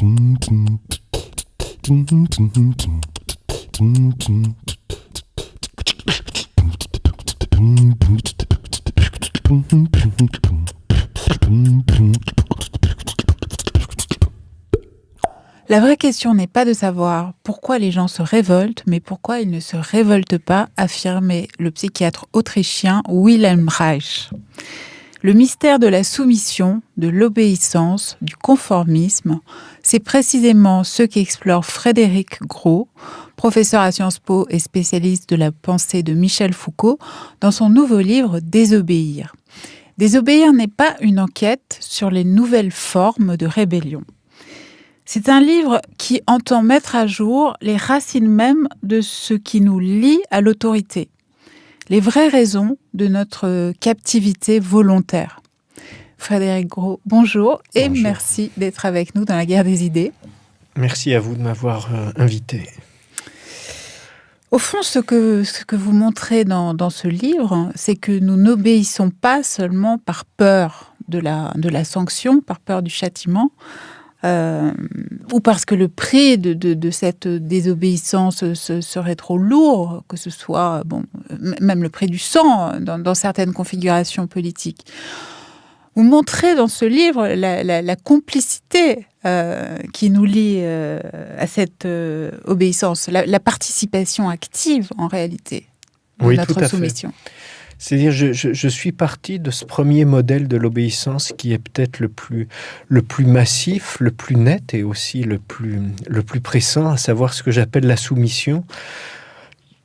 La vraie question n'est pas de savoir pourquoi les gens se révoltent, mais pourquoi ils ne se révoltent pas, affirmait le psychiatre autrichien Wilhelm Reich. Le mystère de la soumission, de l'obéissance, du conformisme, c'est précisément ce qu'explore Frédéric Gros, professeur à Sciences Po et spécialiste de la pensée de Michel Foucault, dans son nouveau livre « Désobéir ». Désobéir n'est pas une enquête sur les nouvelles formes de rébellion. C'est un livre qui entend mettre à jour les racines mêmes de ce qui nous lie à l'autorité, les vraies raisons de notre captivité volontaire. Frédéric Gros, bonjour et bonjour. Merci d'être avec nous dans la guerre des idées. Merci à vous de m'avoir invité. Au fond, ce que vous montrez dans ce livre, c'est que nous n'obéissons pas seulement par peur de la sanction, par peur du châtiment, ou parce que le prix de cette désobéissance serait trop lourd, que ce soit même le prix du sang dans certaines configurations politiques. Vous montrez dans ce livre la complicité qui nous lie à cette obéissance, la participation active en réalité de notre soumission. Fait. C'est-à-dire, je suis parti de ce premier modèle de l'obéissance qui est peut-être le plus massif, le plus net et aussi le plus pressant, à savoir ce que j'appelle la soumission.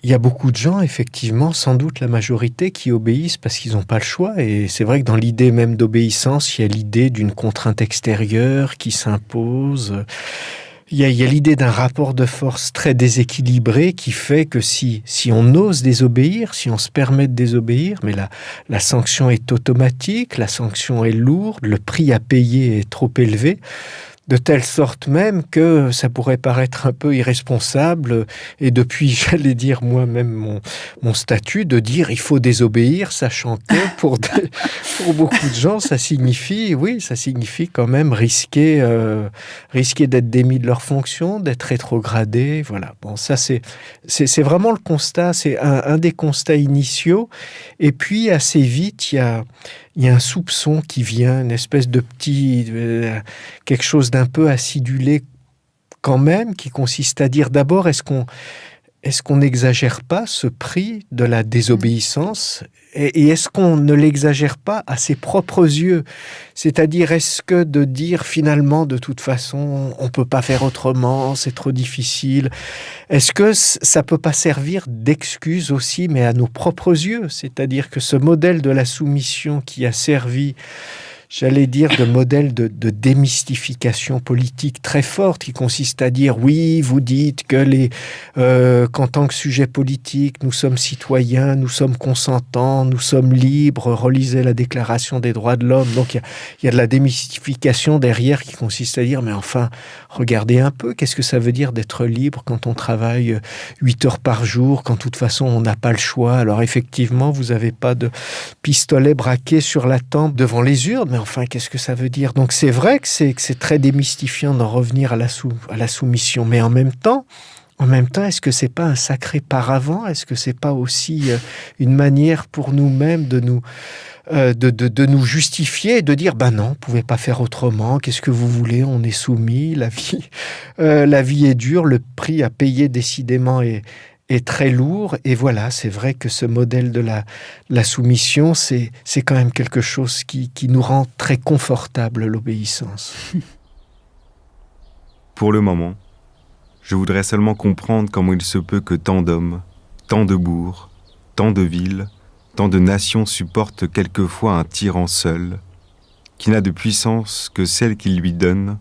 Il y a beaucoup de gens, effectivement, sans doute la majorité, qui obéissent parce qu'ils n'ont pas le choix. Et c'est vrai que dans l'idée même d'obéissance, il y a l'idée d'une contrainte extérieure qui s'impose. Il y a l'idée d'un rapport de force très déséquilibré qui fait que si on ose désobéir, si on se permet de désobéir, mais la sanction est automatique, la sanction est lourde, le prix à payer est trop élevé, de telle sorte même que ça pourrait paraître un peu irresponsable, et depuis, j'allais dire moi-même mon statut, de dire il faut désobéir, sachant que pour beaucoup de gens, ça signifie quand même risquer d'être démis de leur fonction, d'être rétrogradé, voilà. Bon, ça c'est vraiment le constat, c'est un des constats initiaux, et puis assez vite, il y a un soupçon qui vient, une espèce de petit... quelque chose d'un peu acidulé quand même, qui consiste à dire d'abord, est-ce qu'on n'exagère pas ce prix de la désobéissance et est-ce qu'on ne l'exagère pas à ses propres yeux? C'est-à-dire, est-ce que de dire finalement, de toute façon, on ne peut pas faire autrement, c'est trop difficile, est-ce que ça ne peut pas servir d'excuse aussi, mais à nos propres yeux? C'est-à-dire que ce modèle de la soumission qui a servi, j'allais dire, de modèle de démystification politique très forte, qui consiste à dire, oui, vous dites que qu'en tant que sujet politique, nous sommes citoyens, nous sommes consentants, nous sommes libres, relisez la Déclaration des droits de l'homme. Donc, il y a de la démystification derrière qui consiste à dire, mais enfin, regardez un peu, qu'est-ce que ça veut dire d'être libre quand on travaille 8 heures par jour, quand de toute façon, on n'a pas le choix. Alors, effectivement, vous n'avez pas de pistolet braqué sur la tempe devant les urnes, mais enfin, qu'est-ce que ça veut dire? Donc, c'est vrai que c'est très démystifiant d'en revenir à la soumission. Mais en même temps, est-ce que c'est pas un sacré paravent? Est-ce que c'est pas aussi une manière pour nous-mêmes de nous justifier et de dire, ben non, vous pouvez pas faire autrement, qu'est-ce que vous voulez, on est soumis, la vie est dure, le prix à payer décidément est très lourd, et voilà, c'est vrai que ce modèle de la soumission, c'est quand même quelque chose qui nous rend très confortable, l'obéissance. Pour le moment, je voudrais seulement comprendre comment il se peut que tant d'hommes, tant de bourgs, tant de villes, tant de nations supportent quelquefois un tyran seul, qui n'a de puissance que celle qu'il lui donne,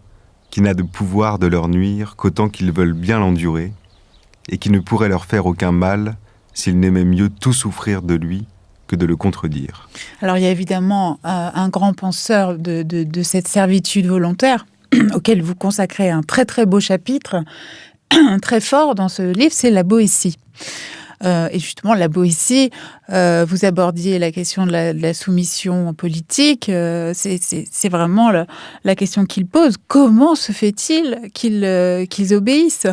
qui n'a de pouvoir de leur nuire qu'autant qu'ils veulent bien l'endurer, et qui ne pourrait leur faire aucun mal s'il n'aimait mieux tout souffrir de lui que de le contredire. Alors il y a évidemment un grand penseur de cette servitude volontaire, auquel vous consacrez un très très beau chapitre, très fort dans ce livre, c'est la Boétie. Et justement, la Boétie, vous abordiez la question de la soumission politique. C'est vraiment la question qu'il pose. Comment se fait-il qu'ils obéissent ?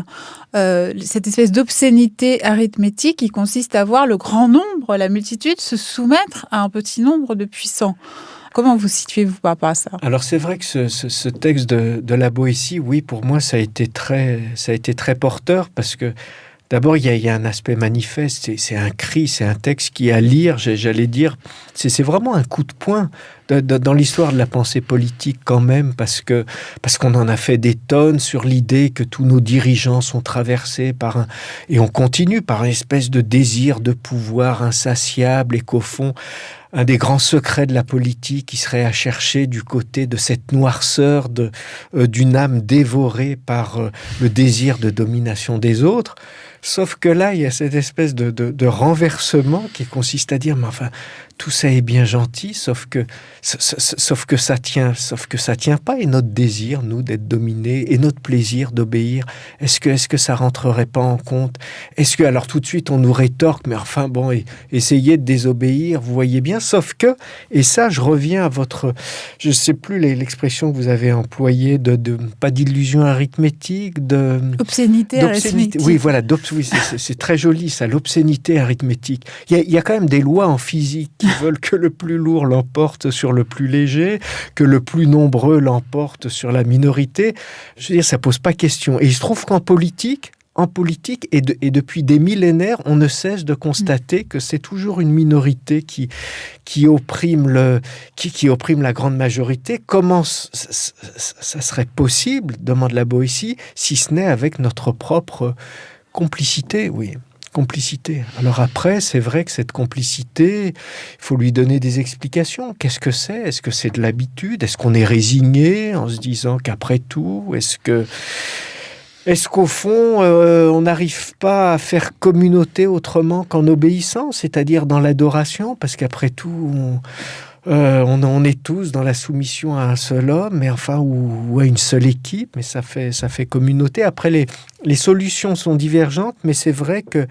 Cette espèce d'obscénité arithmétique qui consiste à voir le grand nombre, la multitude, se soumettre à un petit nombre de puissants. Comment vous situez-vous par rapport à ça ? Alors c'est vrai que ce texte de la Boétie, oui, pour moi, ça a été très porteur parce que d'abord, il y a un aspect manifeste, c'est un cri, c'est un texte qui, à lire, j'allais dire, c'est vraiment un coup de poing dans l'histoire de la pensée politique quand même, parce qu'on en a fait des tonnes sur l'idée que tous nos dirigeants sont traversés et on continue par une espèce de désir de pouvoir insatiable et qu'au fond, un des grands secrets de la politique qui serait à chercher du côté de cette noirceur d'une âme dévorée par le désir de domination des autres. Sauf que là, il y a cette espèce de renversement qui consiste à dire, mais enfin, tout ça est bien gentil, sauf que ça tient pas. Et notre désir, nous, d'être dominés, et notre plaisir d'obéir, est-ce que ça rentrerait pas en compte ? Alors tout de suite, on nous rétorque, mais enfin bon, essayez de désobéir, vous voyez bien. Sauf que, et ça, je reviens à je sais plus l'expression que vous avez employée pas d'illusion arithmétique, obscénité arithmétique. Oui, voilà, oui, c'est très joli ça, l'obscénité arithmétique. Il y a quand même des lois en physique qui veulent que le plus lourd l'emporte sur le plus léger, que le plus nombreux l'emporte sur la minorité. Je veux dire, ça pose pas question. Et il se trouve qu'en politique, et depuis des millénaires, on ne cesse de constater que c'est toujours une minorité qui opprime la grande majorité. Comment ça serait possible, demande la Boétie, si ce n'est avec notre propre complicité, oui. Complicité. Alors après, c'est vrai que cette complicité, il faut lui donner des explications. Qu'est-ce que c'est ? Est-ce que c'est de l'habitude ? Est-ce qu'on est résigné en se disant qu'après tout, est-ce qu'au fond, on n'arrive pas à faire communauté autrement qu'en obéissant, c'est-à-dire dans l'adoration ? Parce qu'après tout, on est tous dans la soumission à un seul homme, mais enfin, ou à une seule équipe, mais ça fait communauté. Après, les solutions sont divergentes, mais c'est vrai que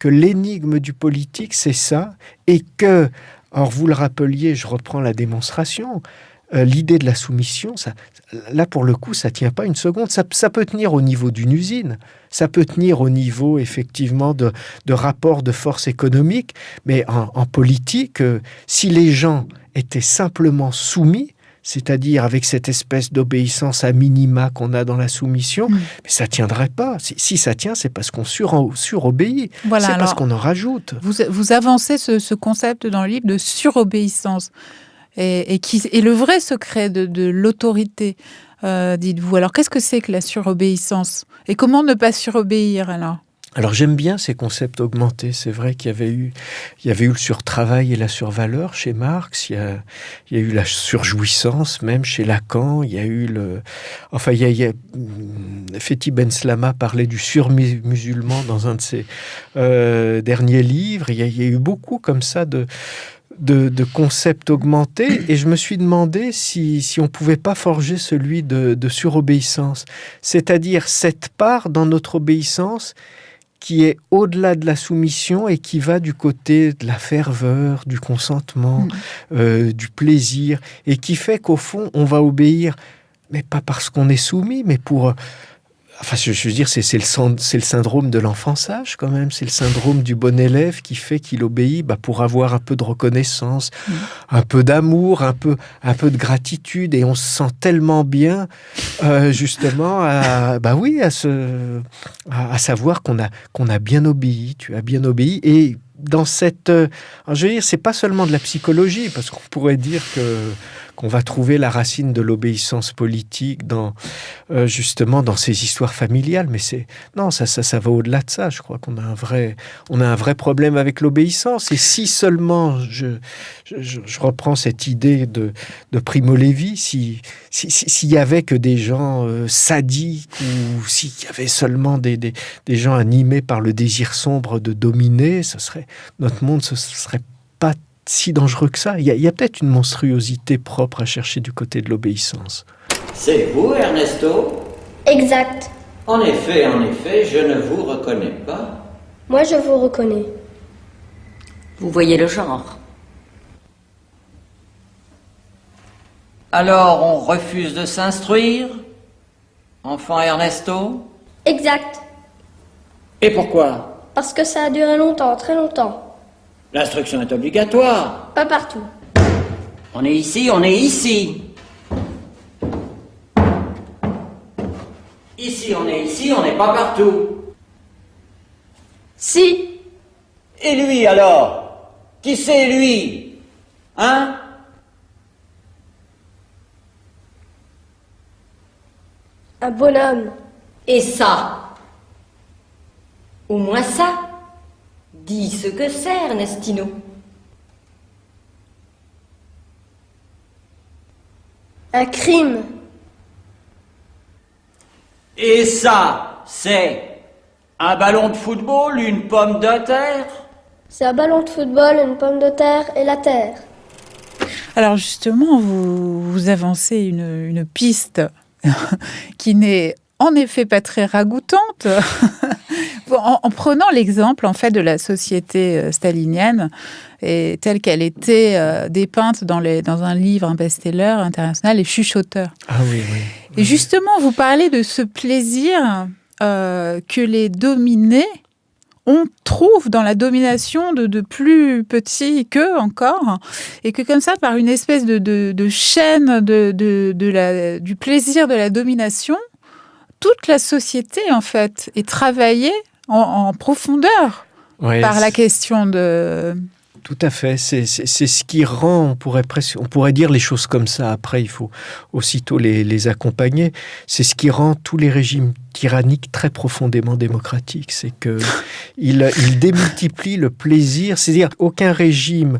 l'énigme du politique, c'est ça, et que, alors vous le rappeliez, je reprends la démonstration, l'idée de la soumission, là pour le coup, ça tient pas une seconde. Ça peut tenir au niveau d'une usine, ça peut tenir au niveau effectivement de rapports de force économique, mais en politique, si les gens étaient simplement soumis, c'est-à-dire avec cette espèce d'obéissance à minima qu'on a dans la soumission, mais ça tiendrait pas. Si ça tient, c'est parce qu'on surobéit. Voilà, c'est parce qu'on en rajoute. Vous avancez ce concept dans le livre de surobéissance. Et qui est le vrai secret de l'autorité, dites-vous. Alors, qu'est-ce que c'est que la surobéissance ? Et comment ne pas surobéir, alors ? Alors, j'aime bien ces concepts augmentés. C'est vrai qu'il y avait eu le surtravail et la survaleur chez Marx. Il y a eu la surjouissance, même chez Lacan. Il y a eu Fethi Ben Slama parlait du surmusulman dans un de ses derniers livres. Il y a eu beaucoup comme ça de concepts augmentés, et je me suis demandé si on ne pouvait pas forger celui de surobéissance, c'est-à-dire cette part dans notre obéissance qui est au-delà de la soumission et qui va du côté de la ferveur, du consentement, du plaisir, et qui fait qu'au fond, on va obéir, mais pas parce qu'on est soumis, mais pour... Enfin, je veux dire, c'est le syndrome de l'enfant sage, quand même. C'est le syndrome du bon élève qui fait qu'il obéit pour avoir un peu de reconnaissance, un peu d'amour, un peu de gratitude. Et on se sent tellement bien, justement, à savoir qu'on a bien obéi. Tu as bien obéi. Et dans cette... je veux dire, c'est pas seulement de la psychologie, parce qu'on pourrait dire qu'on va trouver la racine de l'obéissance politique justement dans ces histoires familiales, mais ça va au-delà de ça. Je crois qu'on a un vrai problème avec l'obéissance. Et si seulement je reprends cette idée de Primo Levi, s'il y avait que des gens sadiques, ou s'il y avait seulement des gens animés par le désir sombre de dominer, notre monde ce serait pas si dangereux que ça. Il y a peut-être une monstruosité propre à chercher du côté de l'obéissance. C'est vous, Ernesto ? Exact. En effet, je ne vous reconnais pas. Moi, je vous reconnais. Vous voyez le genre. Alors on refuse de s'instruire, enfant Ernesto? Exact. Et pourquoi? Parce que ça a duré longtemps, très longtemps. L'instruction est obligatoire. Pas partout. On est ici, on est ici. Ici, on n'est pas partout. Si. Et lui alors? Qui c'est lui? Hein? Un bonhomme. Et ça? Au moins ça. Dis ce que c'est, Ernestino. Un crime. Et ça, c'est un ballon de football, une pomme de terre? C'est un ballon de football, une pomme de terre et la terre. Alors justement, vous avancez une piste qui n'est en effet pas très ragoûtante. En prenant l'exemple en fait de la société stalinienne et telle qu'elle était dépeinte dans un livre, un best-seller international, Les Chuchoteurs. Ah oui, oui. Et justement, vous parlez de ce plaisir que les dominés trouvent dans la domination de plus petits qu'eux encore, et que comme ça, par une espèce de chaîne du plaisir de la domination, toute la société en fait est travaillée en profondeur par la question de... Tout à fait, c'est ce qui rend, on pourrait dire les choses comme ça, après il faut aussitôt les accompagner, c'est ce qui rend tous les régimes tyranniques très profondément démocratiques, c'est qu'il démultiplie le plaisir, c'est-à-dire aucun régime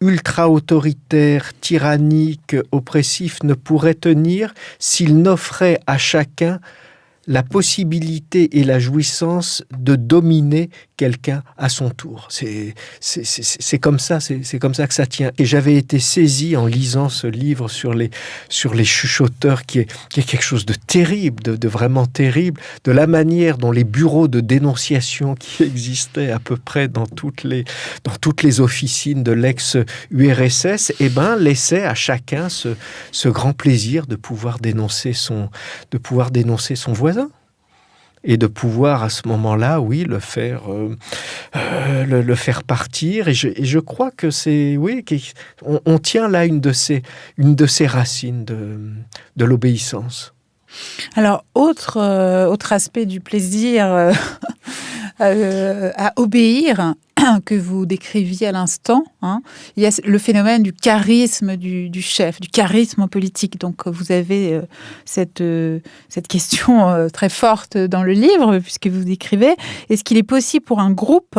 ultra-autoritaire, tyrannique, oppressif ne pourrait tenir s'il n'offrait à chacun la possibilité et la jouissance de dominer quelqu'un à son tour. C'est comme ça, c'est comme ça que ça tient. Et j'avais été saisi en lisant ce livre sur les chuchoteurs, qui est quelque chose de terrible, de vraiment terrible, de la manière dont les bureaux de dénonciation qui existaient à peu près dans toutes les officines de l'ex-URSS, laissaient à chacun ce grand plaisir de pouvoir dénoncer son voisin. Et de pouvoir à ce moment-là, oui, le faire partir. Et je crois que on tient là une de ces racines de l'obéissance. Alors, autre aspect du plaisir à obéir que vous décriviez à l'instant, il y a le phénomène du charisme du chef, du charisme politique. Donc, vous avez cette question très forte dans le livre, puisque vous décrivez, est-ce qu'il est possible pour un groupe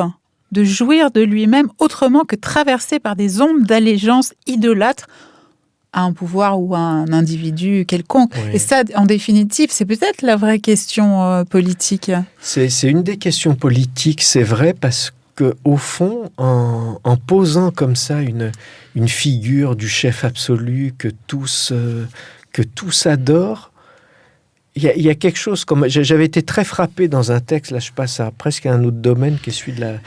de jouir de lui-même autrement que traversé par des ondes d'allégeance idolâtre à un pouvoir ou à un individu quelconque. Oui. Et ça, en définitive, c'est peut-être la vraie question politique. C'est une des questions politiques, c'est vrai, parce qu'au fond, en posant comme ça une figure du chef absolu que tous adorent, il y a quelque chose comme... J'avais été très frappé dans un texte, là je passe presque à un autre domaine qui est celui de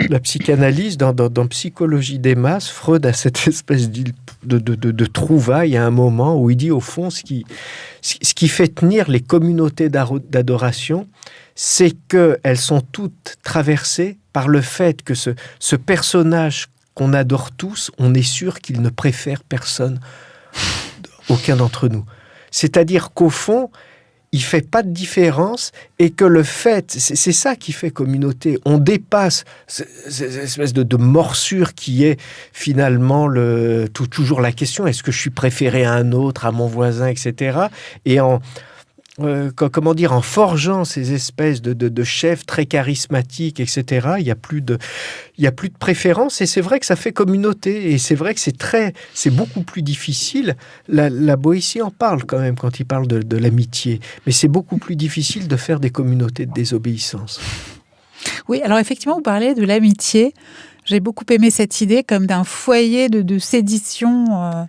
la psychanalyse, dans Psychologie des masses, Freud a cette espèce de trouvaille à un moment où il dit au fond ce qui fait tenir les communautés d'adoration, c'est qu'elles sont toutes traversées par le fait que ce personnage qu'on adore tous, on est sûr qu'il ne préfère personne, aucun d'entre nous. C'est-à-dire qu'au fond, il ne fait pas de différence et que le fait, c'est ça qui fait communauté. On dépasse cette espèce de morsure qui est finalement toujours la question, est-ce que je suis préféré à un autre, à mon voisin, etc. Et en forgeant ces espèces de chefs très charismatiques, etc., il y a plus de préférence, et c'est vrai que ça fait communauté, et c'est vrai que c'est beaucoup plus difficile. La Boétie en parle quand même quand il parle de l'amitié, mais c'est beaucoup plus difficile de faire des communautés de désobéissance. Oui, alors effectivement, vous parlez de l'amitié. J'ai beaucoup aimé cette idée comme d'un foyer de sédition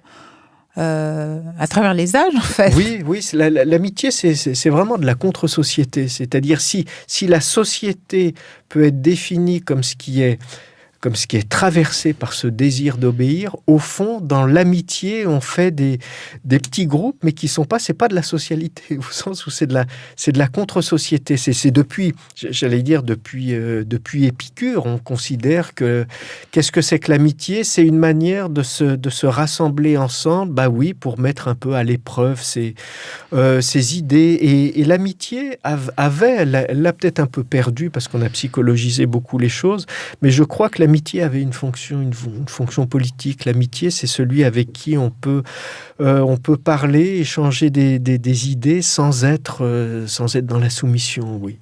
à travers les âges, en fait. Oui, l'amitié, c'est vraiment de la contre-société. C'est-à-dire, si la société peut être définie comme ce qui est comme ce qui est traversé par ce désir d'obéir, au fond, dans l'amitié, on fait des petits groupes, mais qui sont pas, c'est pas de la socialité, au sens où c'est de la contre-société. C'est depuis, j'allais dire, depuis Épicure, on considère qu'est-ce que c'est que l'amitié? C'est une manière de se rassembler ensemble, bah oui, pour mettre un peu à l'épreuve ses idées. Et l'amitié elle l'a peut-être un peu perdue parce qu'on a psychologisé beaucoup les choses, mais je crois que l'amitié avait une fonction politique. L'amitié, c'est celui avec qui on peut parler, échanger des idées sans être dans la soumission. Oui.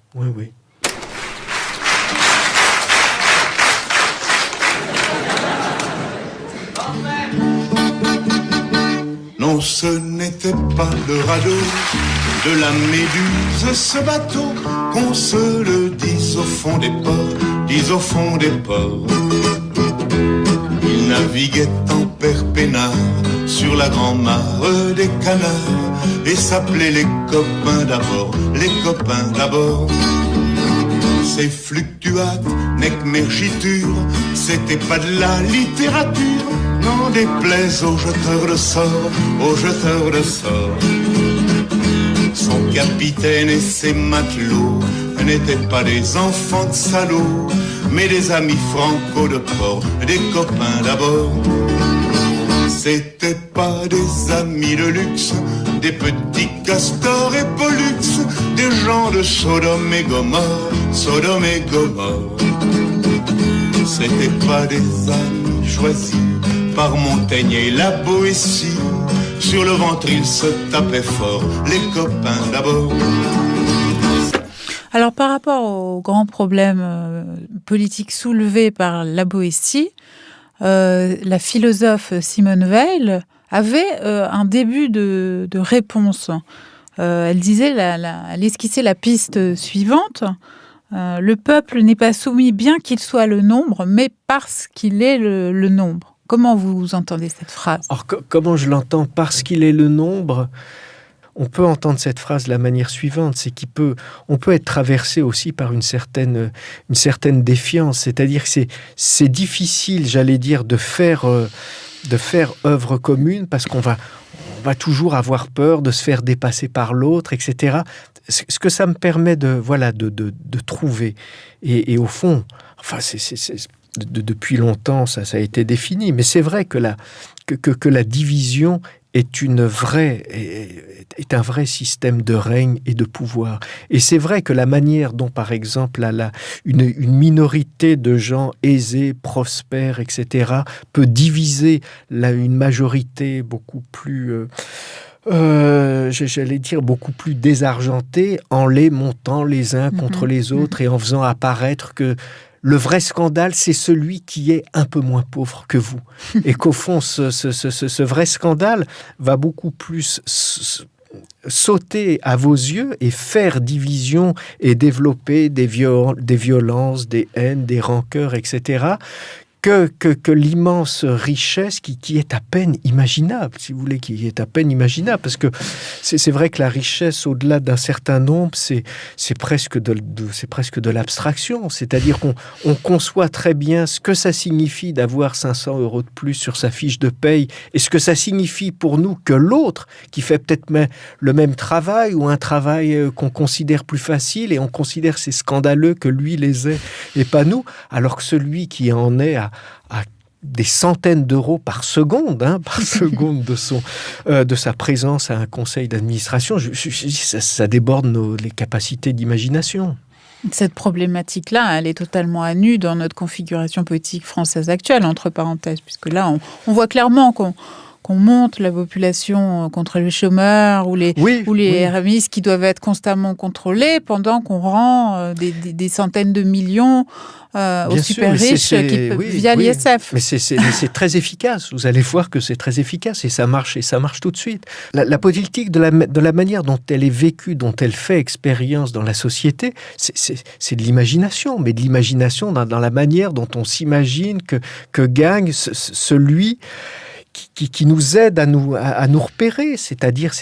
Non, ce n'était pas le radeau de la Méduse, ce bateau, qu'on se le dise au fond des ports, Il naviguait en père peinard sur la grand-mare des canards et s'appelait les copains d'abord. Ces fluctuates, nec mergiture, c'était pas de la littérature, n'en déplaise aux jeteurs de sorts. Son capitaine et ses matelots n'étaient pas des enfants de salauds, mais des amis franco de port, des copains d'abord. C'était pas des amis de luxe, des petits castors et pollux, des gens de Sodome et Gomorre. C'était pas des amis choisis par Montaigne et la Boétie. Sur le ventre, ils se tapaient fort, les copains d'abord. Alors, par rapport aux grands problèmes politiques soulevés par la Boétie, la philosophe Simone Weil avait un début de réponse. Elle disait, elle esquissait la piste suivante. Le peuple n'est pas soumis bien qu'il soit le nombre, mais parce qu'il est le nombre. Comment vous entendez cette phrase? Alors, comment je l'entends? Parce qu'il est le nombre, on peut entendre cette phrase de la manière suivante, c'est on peut être traversé aussi par une certaine défiance. C'est-à-dire que c'est difficile, j'allais dire, de faire œuvre commune parce qu'on va toujours avoir peur de se faire dépasser par l'autre, etc. Ce que ça me permet de trouver. Et au fond, enfin, depuis longtemps, ça a été défini. Mais c'est vrai que la division est un vrai système de règne et de pouvoir. Et c'est vrai que la manière dont, par exemple, une minorité de gens aisés, prospères, etc., peut diviser une majorité beaucoup plus... j'allais dire beaucoup plus désargentée, en les montant les uns contre les autres et en faisant apparaître que le vrai scandale, c'est celui qui est un peu moins pauvre que vous. Et qu'au fond, ce vrai scandale va beaucoup plus sauter à vos yeux et faire division et développer des violences, des haines, des rancœurs, etc., que l'immense richesse qui est à peine imaginable, si vous voulez, qui est à peine imaginable. Parce que c'est vrai que la richesse, au-delà d'un certain nombre, c'est presque de l'abstraction. C'est-à-dire qu'on conçoit très bien ce que ça signifie d'avoir 500 € de plus sur sa fiche de paye et ce que ça signifie pour nous que l'autre, qui fait peut-être le même travail ou un travail qu'on considère plus facile et on considère c'est scandaleux que lui les ait et pas nous, alors que celui qui en est à des centaines d'euros par seconde de sa présence à un conseil d'administration, ça déborde les capacités d'imagination. Cette problématique-là, elle est totalement à nu dans notre configuration politique française actuelle, entre parenthèses, puisque là, on voit clairement qu'on monte la population contre les chômeurs ou les RMI qui doivent être constamment contrôlés pendant qu'on rend des centaines de millions aux super riches via l'ISF. Mais c'est très efficace. Vous allez voir que c'est très efficace et ça marche tout de suite. La politique, de la manière dont elle est vécue, dont elle fait expérience dans la société, c'est de l'imagination, mais de l'imagination dans la manière dont on s'imagine que gagne celui qui nous aide à nous repérer, c'est-à-dire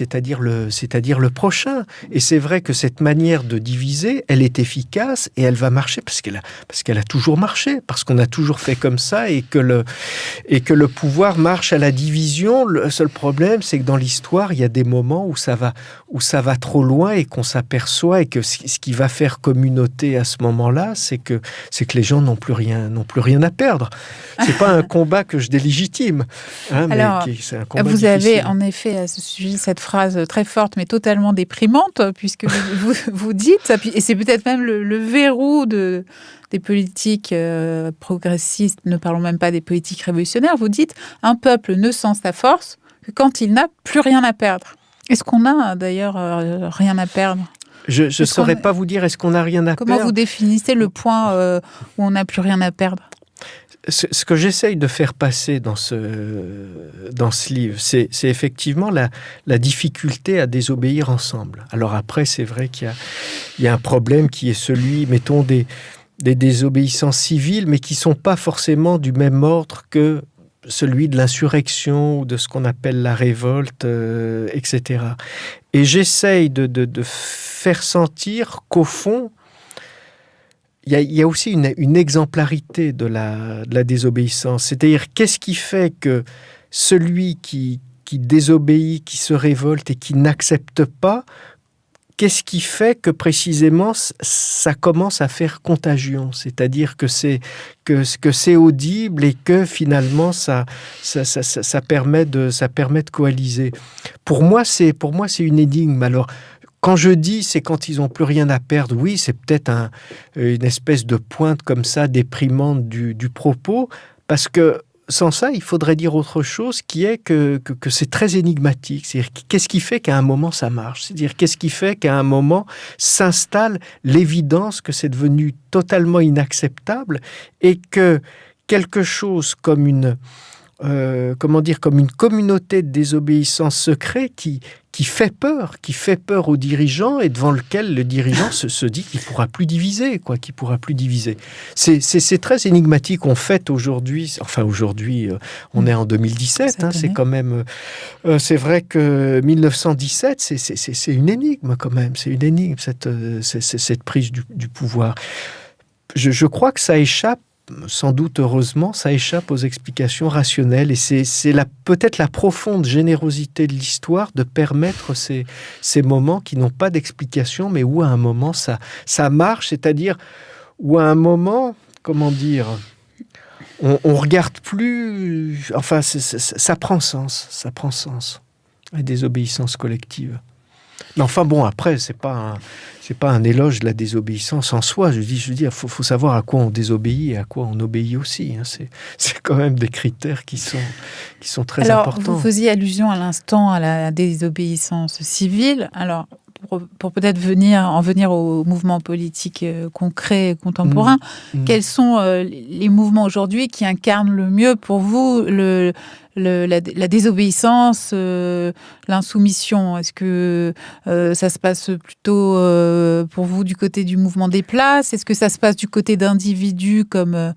le prochain. Et c'est vrai que cette manière de diviser, elle est efficace et elle va marcher parce qu'elle a toujours marché, parce qu'on a toujours fait comme ça et que le pouvoir marche à la division. Le seul problème, c'est que dans l'histoire, il y a des moments où ça va trop loin et qu'on s'aperçoit et que ce qui va faire communauté à ce moment-là, c'est que les gens n'ont plus rien à perdre. C'est pas un combat que je délégitime. Alors, c'est un combat vous difficile. avez en effet à ce sujet cette phrase très forte mais totalement déprimante, puisque vous dites, et c'est peut-être même le verrou des politiques progressistes, ne parlons même pas des politiques révolutionnaires, vous dites « un peuple ne sent sa force que quand il n'a plus rien à perdre ». Est-ce qu'on a d'ailleurs rien à perdre ? Je ne saurais pas vous dire est-ce qu'on n'a rien à perdre. Comment vous définissez le point où on n'a plus rien à perdre ? Ce que j'essaye de faire passer dans ce livre, c'est effectivement la difficulté à désobéir ensemble. Alors après, c'est vrai qu'il y a un problème qui est celui, mettons, des désobéissances civiles, mais qui ne sont pas forcément du même ordre que celui de l'insurrection ou de ce qu'on appelle la révolte, etc. Et j'essaye de faire sentir qu'au fond, il y a aussi une exemplarité de la désobéissance. C'est-à-dire, qu'est-ce qui fait que celui qui désobéit, qui se révolte et qui n'accepte pas, qu'est-ce qui fait que précisément ça commence à faire contagion ? C'est-à-dire que c'est audible et que finalement ça permet de coaliser. Pour moi, c'est une énigme. Alors, quand je dis c'est quand ils n'ont plus rien à perdre, oui, c'est peut-être une espèce de pointe comme ça, déprimante du propos, parce que sans ça, il faudrait dire autre chose, qui est que c'est très énigmatique. C'est-à-dire, qu'est-ce qui fait qu'à un moment ça marche ? C'est-à-dire, qu'est-ce qui fait qu'à un moment s'installe l'évidence que c'est devenu totalement inacceptable et que quelque chose comme une communauté de désobéissance secrète qui fait peur aux dirigeants et devant lequel le dirigeant se dit qu'il ne pourra plus diviser, qu'il pourra plus diviser. C'est très énigmatique. On fête aujourd'hui, on est en 2017, c'est quand même, c'est vrai que 1917, c'est une énigme quand même, c'est une énigme, cette prise du pouvoir. Je crois que ça échappe, sans doute heureusement, ça échappe aux explications rationnelles et c'est peut-être la profonde générosité de l'histoire de permettre ces moments qui n'ont pas d'explication mais où à un moment ça marche, c'est-à-dire où à un moment, comment dire, on regarde plus, enfin ça prend sens, la désobéissance collective. Mais enfin bon, après, c'est pas un éloge de la désobéissance en soi. Je dis, faut savoir à quoi on désobéit et à quoi on obéit aussi. C'est quand même des critères qui sont très importants. Alors, vous faisiez allusion à l'instant à la désobéissance civile. Alors, pour peut-être en venir aux mouvements politiques concrets et contemporains, quels sont les mouvements aujourd'hui qui incarnent le mieux pour vous la désobéissance, l'insoumission? Est-ce que ça se passe plutôt pour vous du côté du mouvement des places? Est-ce que ça se passe du côté d'individus comme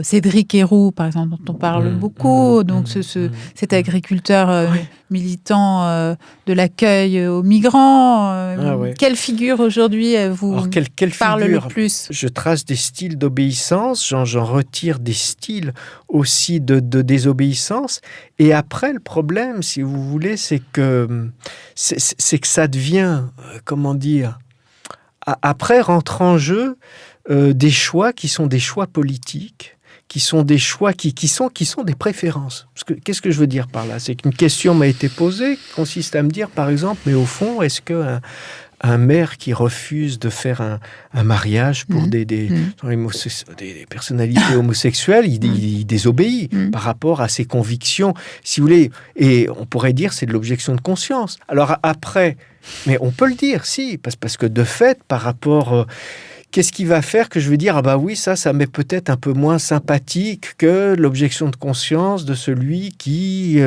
Cédric Héroux, par exemple, dont on parle beaucoup, donc cet agriculteur militant de l'accueil aux migrants? Quelle figure aujourd'hui vous parle le plus? Je trace des styles d'obéissance, j'en retire des styles aussi de désobéissance. Et après, le problème, si vous voulez, c'est que ça devient, comment dire, après rentre en jeu des choix qui sont des choix politiques, qui sont des choix qui sont des préférences. Qu'est-ce que je veux dire par là ? C'est qu'une question m'a été posée, qui consiste à me dire, par exemple, mais au fond, est-ce que un maire qui refuse de faire un mariage pour des personnalités homosexuelles, il désobéit par rapport à ses convictions, si vous voulez. Et on pourrait dire c'est de l'objection de conscience. Alors après, mais on peut le dire, si, parce que de fait, par rapport... qu'est-ce qui va faire que je vais dire ah bah oui, ça m'est peut-être un peu moins sympathique que l'objection de conscience de celui qui,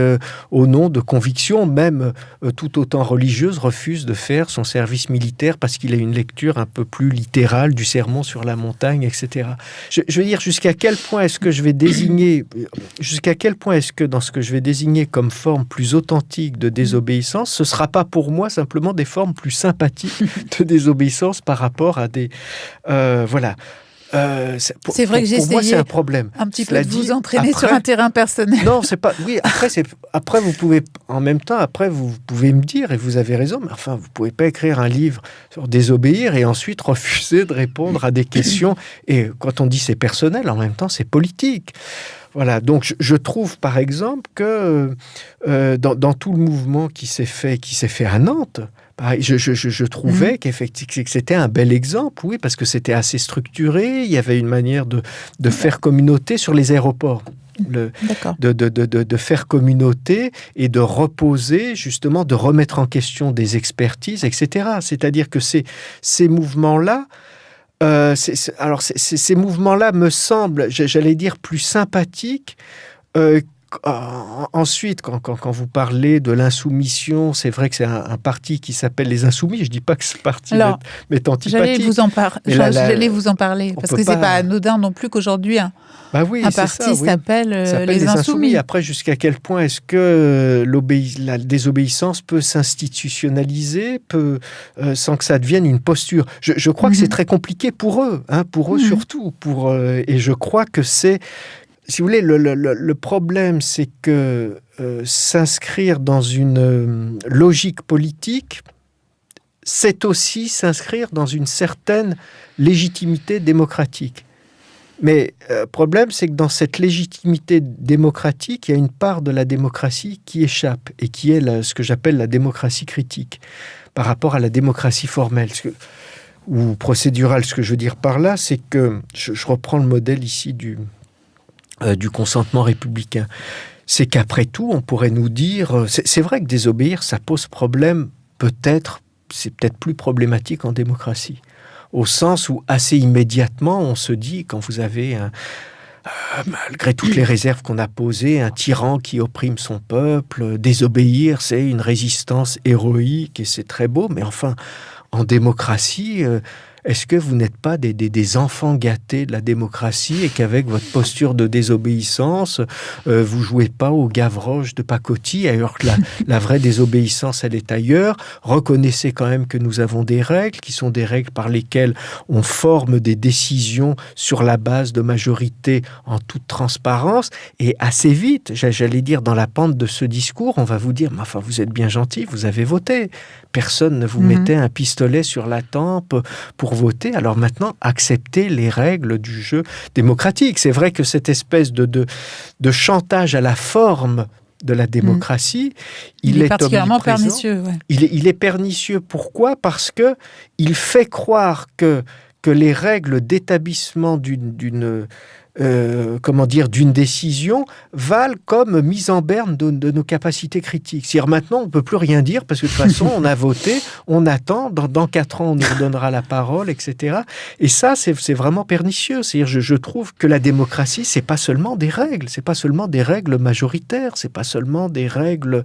au nom de convictions, même tout autant religieuses, refuse de faire son service militaire parce qu'il a une lecture un peu plus littérale du sermon sur la montagne, etc. Je veux dire, jusqu'à quel point est-ce que dans ce que je vais désigner comme forme plus authentique de désobéissance, ce ne sera pas pour moi simplement des formes plus sympathiques de désobéissance par rapport à des... voilà. C'est vrai que j'ai pour moi, essayé c'est un problème. un petit peu Cela de vous dit, entraîner après- sur un terrain personnel. Non, c'est pas. Oui, après, vous pouvez, en même temps, vous pouvez me dire, et vous avez raison, mais enfin, vous pouvez pas écrire un livre sur désobéir et ensuite refuser de répondre à des questions. Et quand on dit c'est personnel, en même temps, c'est politique. Voilà. Donc, je trouve, par exemple, que dans tout le mouvement qui s'est fait à Nantes. Pareil, je trouvais qu'effectivement que c'était un bel exemple, oui, parce que c'était assez structuré. Il y avait une manière de faire communauté sur les aéroports. D'accord. De faire communauté et de reposer, justement, de remettre en question des expertises, etc. C'est-à-dire que ces mouvements-là, ces mouvements-là me semblent, j'allais dire, plus sympathiques. Ensuite, quand vous parlez de l'insoumission, c'est vrai que c'est un parti qui s'appelle les Insoumis. Je ne dis pas que ce parti m'est antipathique. J'allais vous en parler, parce que ce n'est pas anodin non plus qu'aujourd'hui un parti s'appelle les Insoumis. Après, jusqu'à quel point est-ce que la désobéissance peut s'institutionnaliser, sans que ça devienne une posture? Je crois que c'est très compliqué pour eux, surtout. Et je crois que c'est... Si vous voulez, le problème, c'est que s'inscrire dans une logique politique, c'est aussi s'inscrire dans une certaine légitimité démocratique. Mais le problème, c'est que dans cette légitimité démocratique, il y a une part de la démocratie qui échappe et qui est ce que j'appelle la démocratie critique par rapport à la démocratie formelle ou procédurale. Ce que je veux dire par là, c'est que, je reprends le modèle ici du consentement républicain. C'est qu'après tout, on pourrait nous dire... C'est vrai que désobéir, ça pose problème, c'est peut-être plus problématique en démocratie. Au sens où, assez immédiatement, on se dit, quand vous avez, malgré toutes les réserves qu'on a posées, un tyran qui opprime son peuple, désobéir, c'est une résistance héroïque et c'est très beau, mais enfin, en démocratie... Est-ce que vous n'êtes pas des enfants gâtés de la démocratie et qu'avec votre posture de désobéissance, vous jouez pas au Gavroche de pacotille, alors que la vraie désobéissance, elle est ailleurs. Reconnaissez quand même que nous avons des règles, qui sont des règles par lesquelles on forme des décisions sur la base de majorités en toute transparence. Et assez vite, j'allais dire, dans la pente de ce discours, on va vous dire, mais enfin, vous êtes bien gentil, vous avez voté. Personne ne vous mettait un pistolet sur la tempe pour voter. Alors maintenant, acceptez les règles du jeu démocratique. C'est vrai que cette espèce de chantage à la forme de la démocratie, il est particulièrement pernicieux. Ouais. Il est pernicieux. Pourquoi ? Parce que il fait croire que les règles d'établissement d'une décision valent comme mise en berne de nos capacités critiques. C'est-à-dire maintenant, on ne peut plus rien dire parce que de toute façon, on a voté, on attend, dans 4 ans, on nous redonnera la parole, etc. Et ça, c'est vraiment pernicieux. C'est-à-dire, je trouve que la démocratie, c'est pas seulement des règles, c'est pas seulement des règles majoritaires, c'est pas seulement des règles,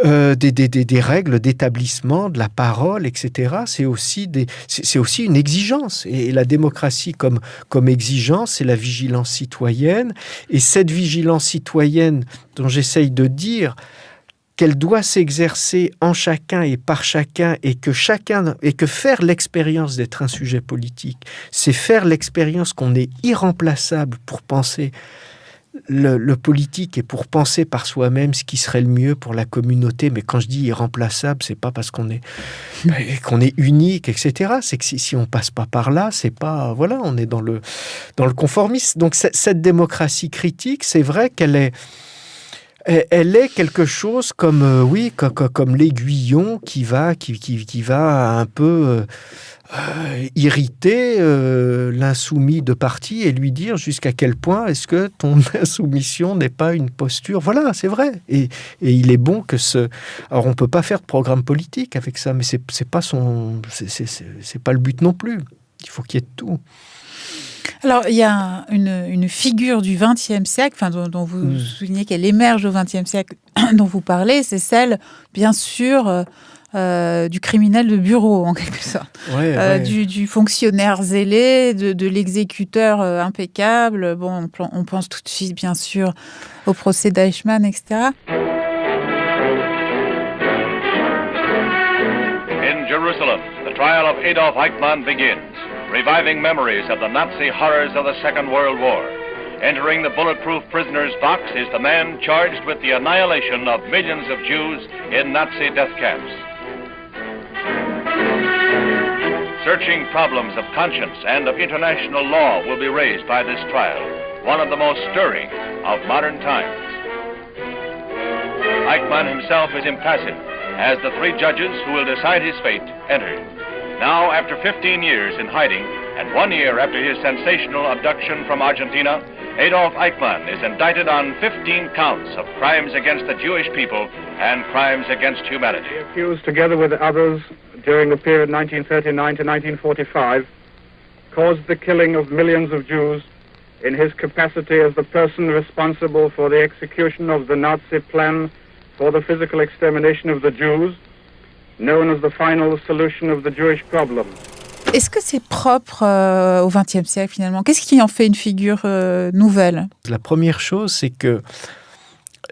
des règles d'établissement de la parole, etc. C'est aussi une exigence. Et la démocratie comme exigence, c'est la vigilance citoyenne, et cette vigilance citoyenne dont j'essaye de dire qu'elle doit s'exercer en chacun et par chacun, et que faire l'expérience d'être un sujet politique, c'est faire l'expérience qu'on est irremplaçable pour penser le politique et pour penser par soi-même ce qui serait le mieux pour la communauté. Mais quand je dis irremplaçable, c'est pas parce qu'on est unique, etc. C'est que si on passe pas par là, c'est pas... Voilà, on est dans le conformisme. Donc cette démocratie critique, c'est vrai qu'elle est quelque chose comme l'aiguillon qui va un peu irriter l'insoumis de parti et lui dire jusqu'à quel point est-ce que ton insoumission n'est pas une posture. Voilà, c'est vrai. Et il est bon que Alors on peut pas faire de programme politique avec ça, mais c'est pas le but non plus. Il faut qu'il y ait de tout. Alors, il y a une figure du XXe siècle, dont vous soulignez qu'elle émerge au XXe siècle, dont vous parlez, c'est celle, bien sûr, du criminel de bureau, en quelque sorte. Du fonctionnaire zélé, de l'exécuteur impeccable. Bon, on pense tout de suite, bien sûr, au procès d'Eichmann, etc. In Jerusalem, the trial of Adolf Eichmann begins, reviving memories of the Nazi horrors of the Second World War. Entering the bulletproof prisoner's box is the man charged with the annihilation of millions of Jews in Nazi death camps. Searching problems of conscience and of international law will be raised by this trial, one of the most stirring of modern times. Eichmann himself is impassive, as the three judges who will decide his fate entered. Now, after 15 years in hiding, and 1 year after his sensational abduction from Argentina, Adolf Eichmann is indicted on 15 counts of crimes against the Jewish people and crimes against humanity. He accused, together with others, during the period 1939 to 1945, caused the killing of millions of Jews in his capacity as the person responsible for the execution of the Nazi plan for the physical extermination of the Jews, known as the final solution of the Jewish problem. Est-ce que c'est propre au XXe siècle, finalement ? Qu'est-ce qui en fait une figure nouvelle ? La première chose, c'est que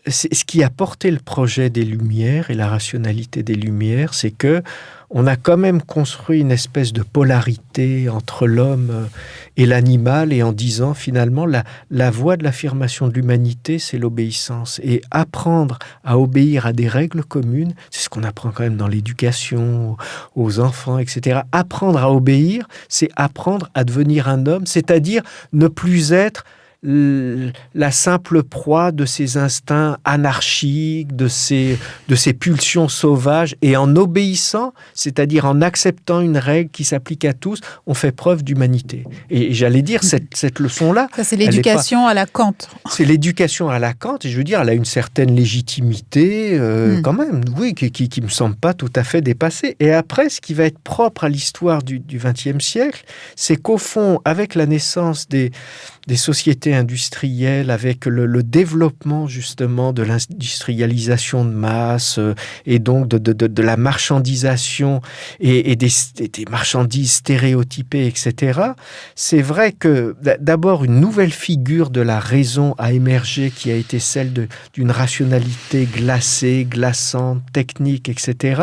ce qui a porté le projet des Lumières et la rationalité des Lumières, c'est que on a quand même construit une espèce de polarité entre l'homme et l'animal, et en disant finalement la voie de l'affirmation de l'humanité, c'est l'obéissance. Et apprendre à obéir à des règles communes, c'est ce qu'on apprend quand même dans l'éducation, aux enfants, etc. Apprendre à obéir, c'est apprendre à devenir un homme, c'est-à-dire ne plus être la simple proie de ses instincts anarchiques, de ses pulsions sauvages, et en obéissant, c'est-à-dire en acceptant une règle qui s'applique à tous, on fait preuve d'humanité. Et j'allais dire, cette leçon-là... Ça, c'est l'éducation à la Kant. C'est l'éducation à la Kant, et je veux dire, elle a une certaine légitimité, quand même, oui, qui me semble pas tout à fait dépassée. Et après, ce qui va être propre à l'histoire du XXe siècle, c'est qu'au fond, avec la naissance des sociétés industrielles, avec le développement justement de l'industrialisation de masse et donc de la marchandisation et des marchandises stéréotypées, etc. C'est vrai que d'abord une nouvelle figure de la raison a émergé, qui a été celle d'une rationalité glacée, glaçante, technique, etc.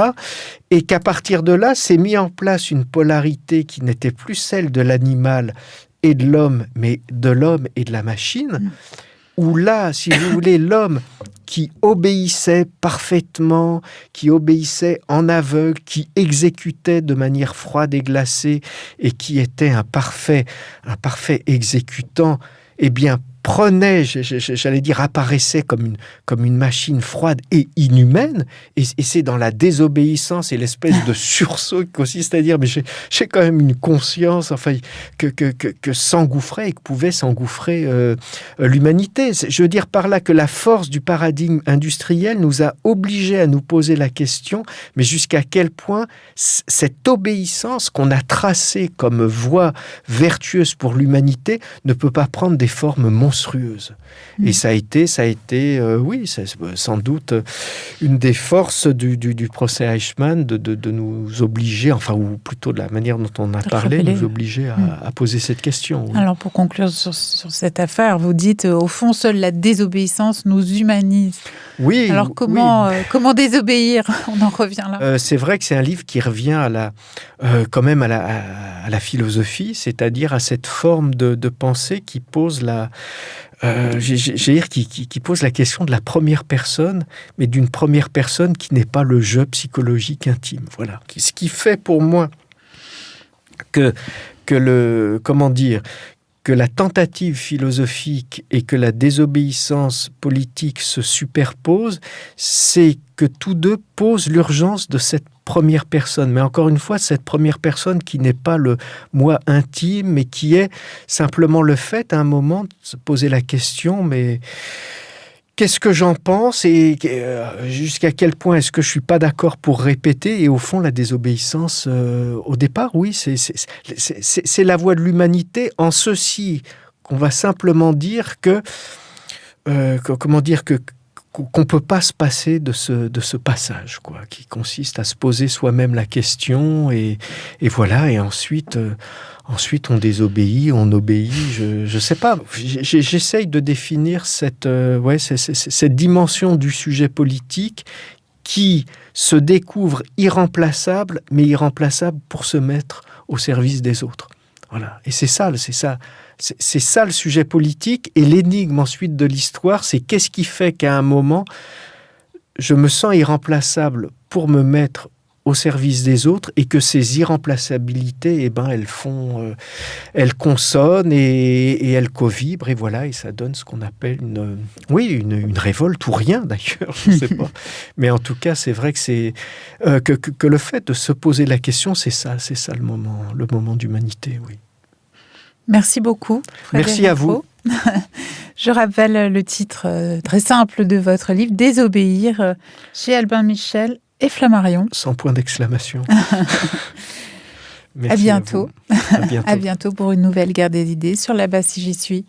Et qu'à partir de là, s'est mis en place une polarité qui n'était plus celle de l'animal et de l'homme, mais de l'homme et de la machine, où là, si vous voulez, l'homme qui obéissait parfaitement, qui obéissait en aveugle, qui exécutait de manière froide et glacée, et qui était un parfait exécutant, eh bien, prenait, j'allais dire, apparaissait comme une machine froide et inhumaine, et c'est dans la désobéissance et l'espèce de sursaut qui consiste à dire, mais j'ai quand même une conscience, enfin, que s'engouffrait et que pouvait s'engouffrer l'humanité. Je veux dire par là que la force du paradigme industriel nous a obligés à nous poser la question, mais jusqu'à quel point cette obéissance qu'on a tracée comme voie vertueuse pour l'humanité ne peut pas prendre des formes monstrueuses. Et ça a été, oui, c'est sans doute une des forces du procès Eichmann de nous obliger, enfin, ou plutôt de la manière dont on a parlé, nous obliger à poser cette question. Oui. Alors, pour conclure sur cette affaire, vous dites, au fond, seule la désobéissance nous humanise. Oui. Alors, comment désobéir ? On en revient là. C'est vrai que c'est un livre qui revient quand même à la philosophie, c'est-à-dire à cette forme de pensée qui pose qui pose la question de la première personne, mais d'une première personne qui n'est pas le jeu psychologique intime. Voilà. Ce qui fait pour moi que la tentative philosophique et que la désobéissance politique se superposent, c'est que tous deux posent l'urgence de cette première personne. Mais encore une fois, cette première personne qui n'est pas le moi intime, mais qui est simplement le fait, à un moment, de se poser la question, mais qu'est-ce que j'en pense et jusqu'à quel point est-ce que je suis pas d'accord pour répéter. Et au fond, la désobéissance, au départ, oui, c'est la voie de l'humanité, en ceci qu'on va simplement dire qu'on peut pas se passer de ce passage, quoi, qui consiste à se poser soi-même la question et voilà, et ensuite on désobéit, on obéit, je sais pas, j'essaye de définir cette dimension du sujet politique qui se découvre irremplaçable, mais irremplaçable pour se mettre au service des autres. Voilà, et c'est ça le sujet politique. Et l'énigme ensuite de l'histoire, c'est qu'est-ce qui fait qu'à un moment, je me sens irremplaçable pour me mettre au service des autres, et que ces irremplaçabilités, elles consonnent et elles covibrent, et voilà, et ça donne ce qu'on appelle une révolte, ou rien d'ailleurs, je ne sais pas. Mais en tout cas, c'est vrai que c'est que le fait de se poser la question, c'est ça le moment d'humanité, oui. Merci beaucoup, Frédéric. Merci à vous. Je rappelle le titre très simple de votre livre, Désobéir, chez Albin Michel et Flammarion. Sans point d'exclamation. À bientôt. À bientôt. À bientôt pour une nouvelle guerre des idées sur la base Si j'y suis.